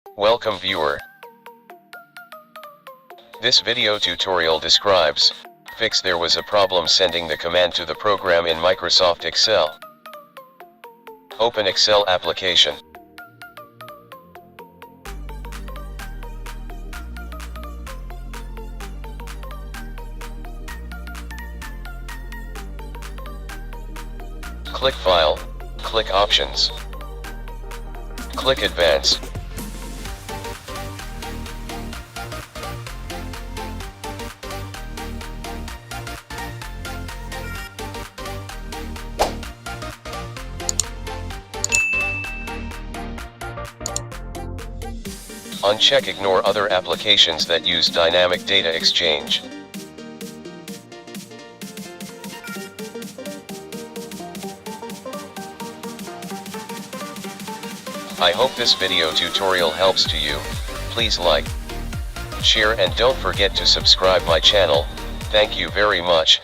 Welcome viewer. This video tutorial describes, fix there was a problem sending the command to the program in Microsoft Excel. Open Excel application. Click File, click Options. Click Advance. Uncheck Ignore other applications that use dynamic data exchange. I hope this video tutorial helps to you. Please like, share and don't forget to subscribe my channel. Thank you very much.